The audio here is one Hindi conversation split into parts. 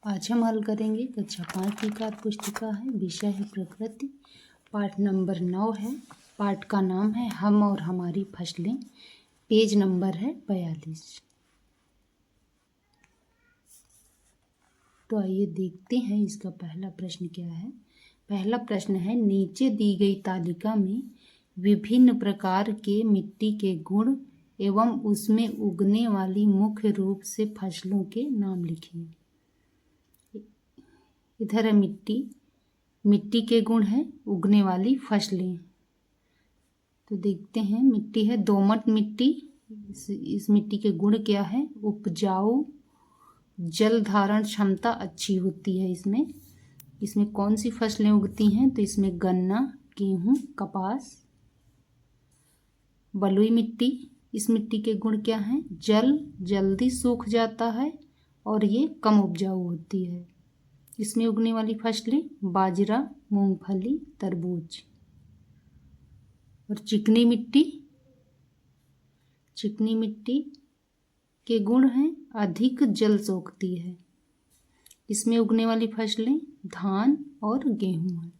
आज हम हल करेंगे कक्षा 5 की कार्य पुस्तिका है। विषय है प्रकृति। पाठ नंबर 9 है। पाठ का नाम है हम और हमारी फसलें। पेज नंबर है 42। तो आइए देखते हैं इसका पहला प्रश्न क्या है। पहला प्रश्न है, नीचे दी गई तालिका में विभिन्न प्रकार के मिट्टी के गुण एवं उसमें उगने वाली मुख्य रूप से फसलों के नाम लिखिए। इधर है मिट्टी के गुण है, उगने वाली फसलें। तो देखते हैं, मिट्टी है दोमट मिट्टी। इस मिट्टी के गुण क्या है? उपजाऊ, जल धारण क्षमता अच्छी होती है। इसमें कौन सी फसलें उगती हैं? तो इसमें गन्ना, गेहूं, कपास। बलुई मिट्टी, इस मिट्टी के गुण क्या हैं? जल जल्दी सूख जाता है और ये कम उपजाऊ होती है। इसमें उगने वाली फसलें बाजरा, मूंगफली, तरबूज। और चिकनी मिट्टी के गुण हैं अधिक जल सोखती है। इसमें उगने वाली फसलें धान और गेहूं हैं।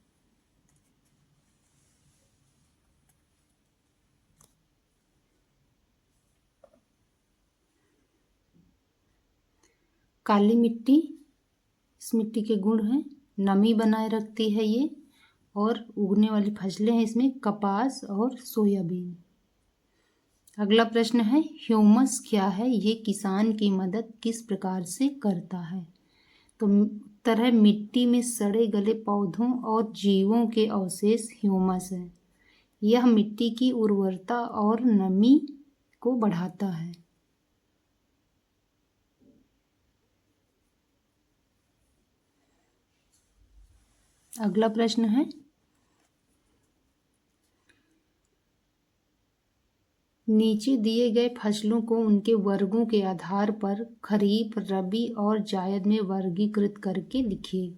काली मिट्टी, इस मिट्टी के गुण हैं नमी बनाए रखती है ये, और उगने वाली फसलें हैं इसमें कपास और सोयाबीन। अगला प्रश्न है, ह्यूमस क्या है? ये किसान की मदद किस प्रकार से करता है? तो उत्तर है मिट्टी में सड़े गले पौधों और जीवों के अवशेष ह्यूमस है। यह मिट्टी की उर्वरता और नमी को बढ़ाता है। अगला प्रश्न है, नीचे दिए गए फसलों को उनके वर्गों के आधार पर खरीफ, रबी और जायद में वर्गीकृत करके लिखिए।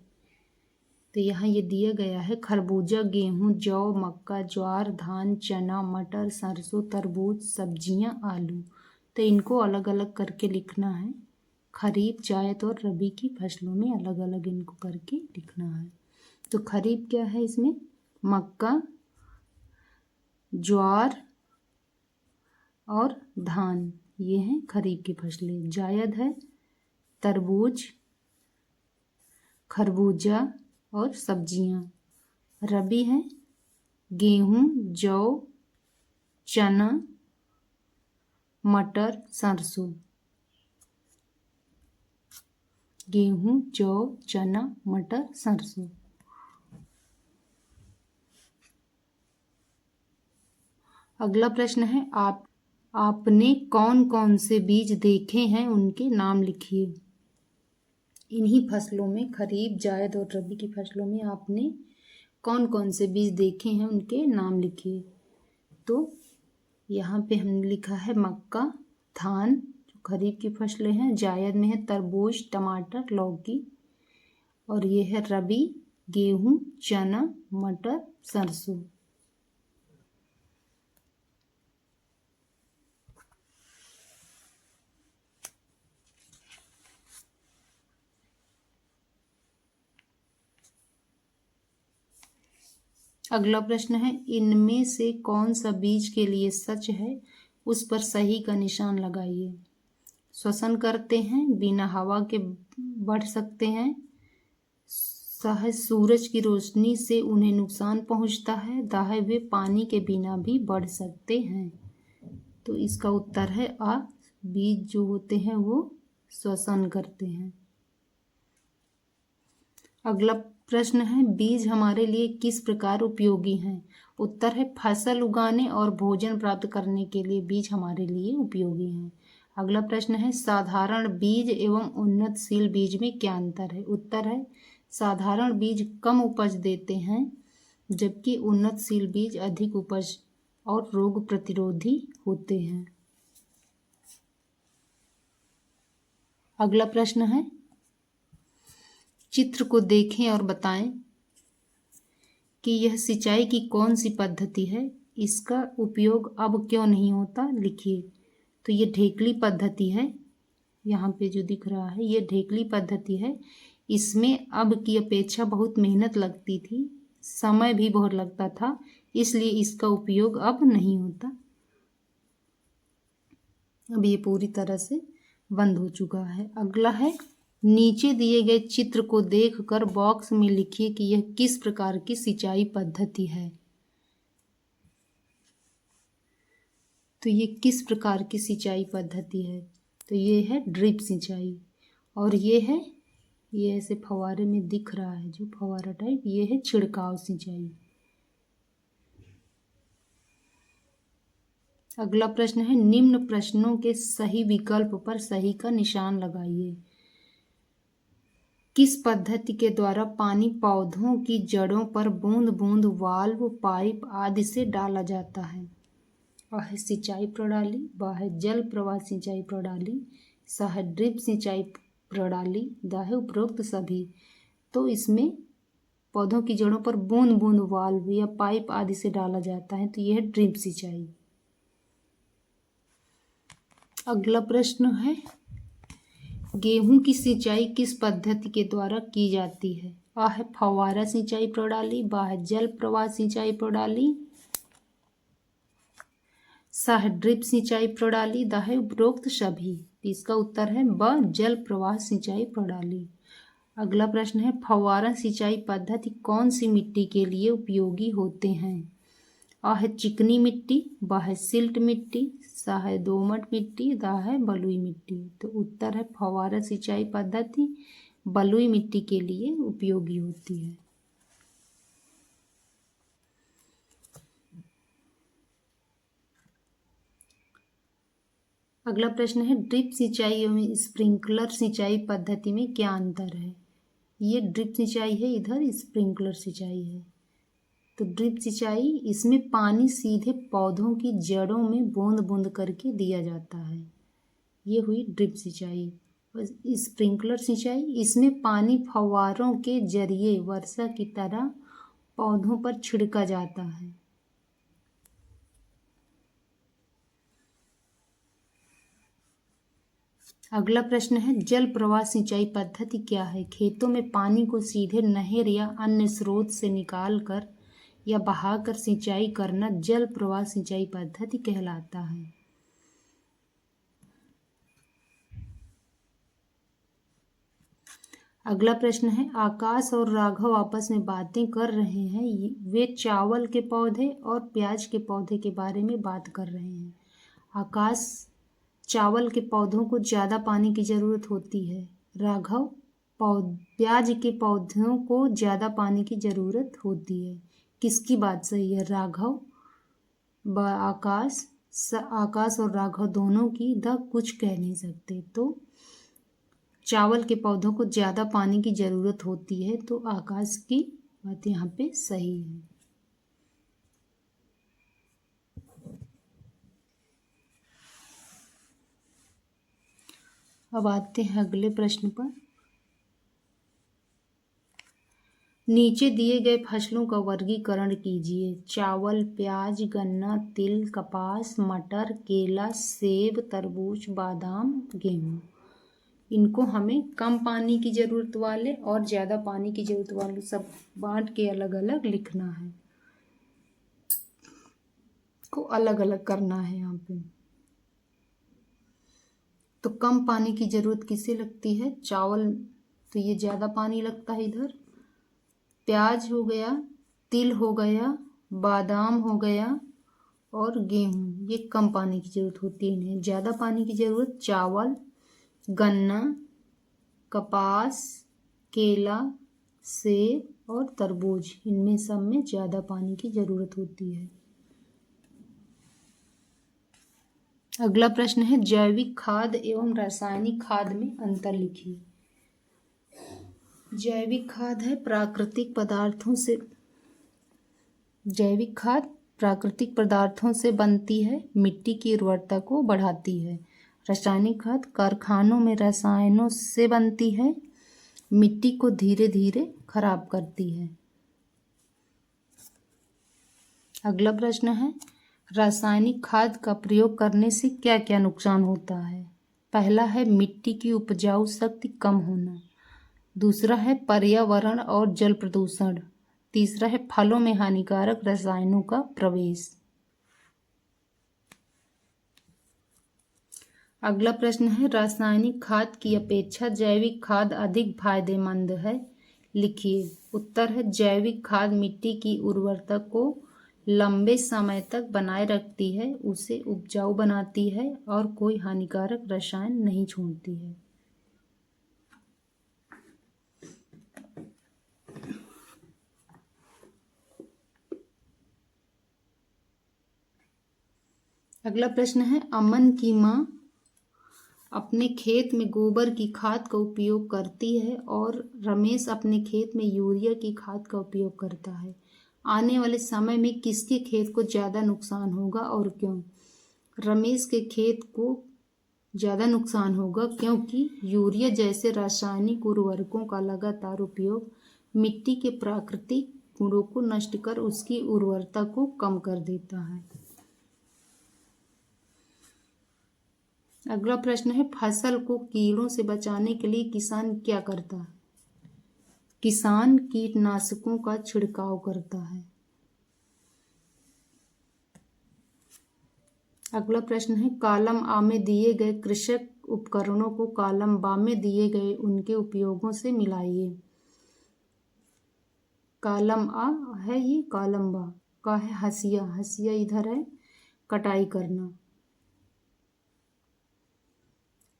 तो यहाँ ये दिया गया है खरबूजा, गेहूं, जौ, मक्का, ज्वार, धान, चना, मटर, सरसों, तरबूज, सब्जियां, आलू। तो इनको अलग अलग करके लिखना है। खरीफ, जायद और रबी की फसलों में अलग अलग इनको करके लिखना है। तो खरीफ क्या है? इसमें मक्का, ज्वार और धान, ये हैं खरीफ की फसलें। जायद है तरबूज, खरबूजा और सब्जियां। रबी है गेहूं, जौ, चना, मटर, सरसों। गेहूं, जौ, चना, मटर, सरसों। अगला प्रश्न है, आपने कौन कौन से बीज देखे हैं उनके नाम लिखिए। इन्हीं फसलों में, खरीफ, जायद और रबी की फसलों में आपने कौन कौन से बीज देखे हैं उनके नाम लिखिए। तो यहाँ पे हमने लिखा है मक्का, धान जो खरीफ की फसलें हैं, जायद में है तरबूज, टमाटर, लौकी, और ये है रबी गेहूं, चना, मटर, सरसों। अगला प्रश्न है, इनमें से कौन सा बीज के लिए सच है, उस पर सही का निशान लगाइए। श्वसन करते हैं, बिना हवा के बढ़ सकते हैं, सहज सूरज की रोशनी से उन्हें नुकसान पहुंचता है, दाहे हुए पानी के बिना भी बढ़ सकते हैं। तो इसका उत्तर है आ। बीज जो होते हैं वो श्वसन करते हैं। अगला प्रश्न है, बीज हमारे लिए किस प्रकार उपयोगी हैं? उत्तर है फसल उगाने और भोजन प्राप्त करने के लिए बीज हमारे लिए उपयोगी हैं। अगला प्रश्न है, साधारण बीज एवं उन्नतशील बीज में क्या अंतर है? उत्तर है साधारण बीज कम उपज देते हैं, जबकि उन्नतशील बीज अधिक उपज और रोग प्रतिरोधी होते हैं। अगला प्रश्न है, चित्र को देखें और बताएं कि यह सिंचाई की कौन सी पद्धति है, इसका उपयोग अब क्यों नहीं होता, लिखिए। तो ये ढेकली पद्धति है। यहाँ पे जो दिख रहा है ये ढेकली पद्धति है। इसमें अब की अपेक्षा बहुत मेहनत लगती थी, समय भी बहुत लगता था, इसलिए इसका उपयोग अब नहीं होता। अब ये पूरी तरह से बंद हो चुका है। अगला है, नीचे दिए गए चित्र को देखकर बॉक्स में लिखिए कि यह किस प्रकार की सिंचाई पद्धति है। तो ये किस प्रकार की सिंचाई पद्धति है? तो ये है ड्रिप सिंचाई। और ये ऐसे फव्वारे में दिख रहा है जो फव्वारा टाइप, ये है छिड़काव सिंचाई। अगला प्रश्न है, निम्न प्रश्नों के सही विकल्प पर सही का निशान लगाइए। किस पद्धति के द्वारा पानी पौधों की जड़ों पर बूंद बूंद वाल्व, पाइप आदि से डाला जाता है? वह है सिंचाई प्रणाली, वह है जल प्रवाह सिंचाई प्रणाली, सा है ड्रिप सिंचाई प्रणाली, दा है उपरोक्त सभी। तो इसमें पौधों की जड़ों पर बूंद बूंद वाल्व या पाइप आदि से डाला जाता है, तो यह है ड्रिप सिंचाई। अगला प्रश्न है, गेहूं की सिंचाई किस पद्धति के द्वारा की जाती है? वह है फव्वारा सिंचाई प्रणाली, वह है जल प्रवाह सिंचाई प्रणाली, सा है ड्रिप सिंचाई प्रणाली, दा है उपरोक्त सभी। इसका उत्तर है ब, जल प्रवाह सिंचाई प्रणाली। अगला प्रश्न है, फव्वारा सिंचाई पद्धति कौन सी मिट्टी के लिए उपयोगी होते हैं? आ है चिकनी मिट्टी, बा है सिल्ट मिट्टी, सा है दोमट मिट्टी, दा है बलुई मिट्टी। तो उत्तर है फव्वारा सिंचाई पद्धति बलुई मिट्टी के लिए उपयोगी होती है। अगला प्रश्न है, ड्रिप सिंचाई एवं स्प्रिंकलर सिंचाई पद्धति में क्या अंतर है? ये ड्रिप सिंचाई है, इधर स्प्रिंकलर सिंचाई है। तो ड्रिप सिंचाई, इसमें पानी सीधे पौधों की जड़ों में बूंद बूंद करके दिया जाता है, ये हुई ड्रिप सिंचाई। स्प्रिंकलर सिंचाई, इसमें पानी फव्वारों के जरिए वर्षा की तरह पौधों पर छिड़का जाता है। अगला प्रश्न है, जल प्रवाह सिंचाई पद्धति क्या है? खेतों में पानी को सीधे नहर या अन्य स्रोत से निकालकर या बहाकर सिंचाई करना जल प्रवाह सिंचाई पद्धति कहलाता है। अगला प्रश्न है, आकाश और राघव आपस में बातें कर रहे हैं, वे चावल के पौधे और प्याज के पौधे के बारे में बात कर रहे हैं। आकाश, चावल के पौधों को ज़्यादा पानी की ज़रूरत होती है, राघव प्याज के पौधों को ज़्यादा पानी की ज़रूरत होती है। किसकी बात सही है? राघव व आकाश, आकाश और राघव दोनों की, द कुछ कह नहीं सकते। तो चावल के पौधों को ज़्यादा पानी की ज़रूरत होती है, तो आकाश की बात यहाँ पे सही है। अब आते हैं अगले प्रश्न पर। नीचे दिए गए फसलों का वर्गीकरण कीजिए। चावल, प्याज, गन्ना, तिल, कपास, मटर, केला, सेब, तरबूज, बादाम, गेहूँ। इनको हमें कम पानी की ज़रूरत वाले और ज़्यादा पानी की ज़रूरत वाले सब बांट के अलग अलग लिखना है, को अलग अलग करना है यहाँ पे। तो कम पानी की ज़रूरत किसे लगती है? चावल, तो ये ज़्यादा पानी लगता है इधर। प्याज हो गया, तिल हो गया, बादाम हो गया और गेहूँ, ये कम पानी की ज़रूरत होती है इन्हें। ज़्यादा पानी की ज़रूरत चावल, गन्ना, कपास, केला, सेब और तरबूज, इनमें सब में ज़्यादा पानी की ज़रूरत होती है। अगला प्रश्न है, जैविक खाद एवं रासायनिक खाद में अंतर लिखिए। जैविक खाद है प्राकृतिक पदार्थों से, जैविक खाद प्राकृतिक पदार्थों से बनती है, मिट्टी की उर्वरता को बढ़ाती है। रासायनिक खाद कारखानों में रसायनों से बनती है, मिट्टी को धीरे धीरे खराब करती है। अगला प्रश्न है, रासायनिक खाद का प्रयोग करने से क्या क्या नुकसान होता है? पहला है मिट्टी की उपजाऊ शक्ति कम होना, दूसरा है पर्यावरण और जल प्रदूषण। तीसरा है फलों में हानिकारक रसायनों का प्रवेश। अगला प्रश्न है रासायनिक खाद की अपेक्षा जैविक खाद अधिक फायदेमंद है, लिखिए। उत्तर है जैविक खाद मिट्टी की उर्वरता को लंबे समय तक बनाए रखती है, उसे उपजाऊ बनाती है और कोई हानिकारक रसायन नहीं छोड़ती है। अगला प्रश्न है अमन की माँ अपने खेत में गोबर की खाद का उपयोग करती है और रमेश अपने खेत में यूरिया की खाद का उपयोग करता है। आने वाले समय में किसके खेत को ज़्यादा नुकसान होगा और क्यों? रमेश के खेत को ज़्यादा नुकसान होगा क्योंकि यूरिया जैसे रासायनिक उर्वरकों का लगातार उपयोग मिट्टी के प्राकृतिक गुणों को नष्ट कर उसकी उर्वरता को कम कर देता है। अगला प्रश्न है फसल को कीड़ों से बचाने के लिए किसान क्या करता है? किसान कीटनाशकों का छिड़काव करता है। अगला प्रश्न है कॉलम आ में दिए गए कृषक उपकरणों को कॉलम बा में दिए गए उनके उपयोगों से मिलाइए। कॉलम आ है ये, कॉलम बा का है हसिया, हसिया इधर है कटाई करना,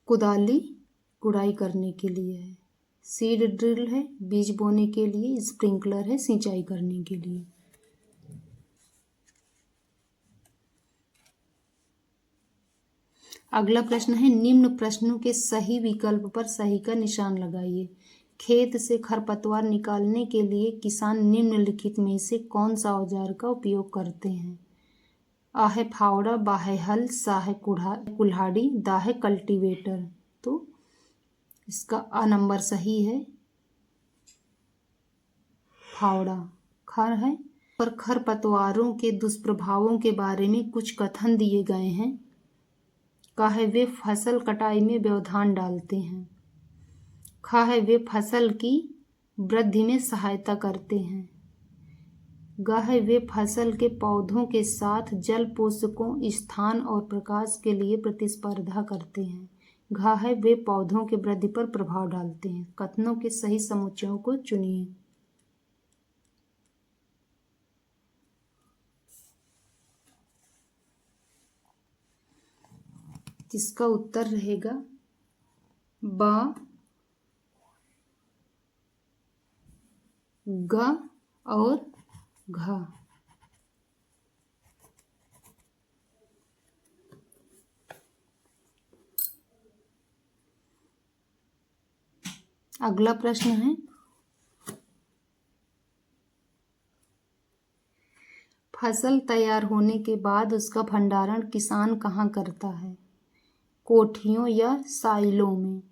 कुदाली गुड़ाई करने के लिए है, सीड ड्रिल है बीज बोने के लिए, स्प्रिंकलर है सिंचाई करने के लिए। अगला प्रश्न है निम्न प्रश्नों के सही विकल्प पर सही का निशान लगाइए। खेत से खरपतवार निकालने के लिए किसान निम्नलिखित में से कौन सा औजार का उपयोग करते हैं? आ है फावड़ा, बा है हल, सा है कुल्हाड़ी, दा है कल्टीवेटर। तो इसका आ नंबर सही है, फावड़ा। खर है पर खरपतवारों के दुष्प्रभावों के बारे में कुछ कथन दिए गए हैं। का है वे फसल कटाई में व्यवधान डालते हैं। खा है वे फसल की वृद्धि में सहायता करते हैं। ग है वे फसल के पौधों के साथ जल पोषकों, स्थान और प्रकाश के लिए प्रतिस्पर्धा करते हैं। घ है वे पौधों के वृद्धि पर प्रभाव डालते हैं। कथनों के सही समुच्चयों को चुनिए। जिसका उत्तर रहेगा बा, ग और घ। अगला प्रश्न है फसल तैयार होने के बाद उसका भंडारण किसान कहाँ करता है? कोठियों या साइलों में।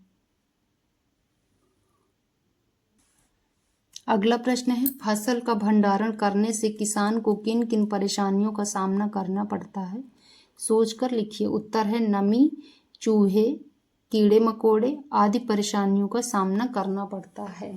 अगला प्रश्न है फसल का भंडारण करने से किसान को किन किन परेशानियों का सामना करना पड़ता है? सोचकर लिखिए। उत्तर है नमी, चूहे, कीड़े मकोड़े आदि परेशानियों का सामना करना पड़ता है।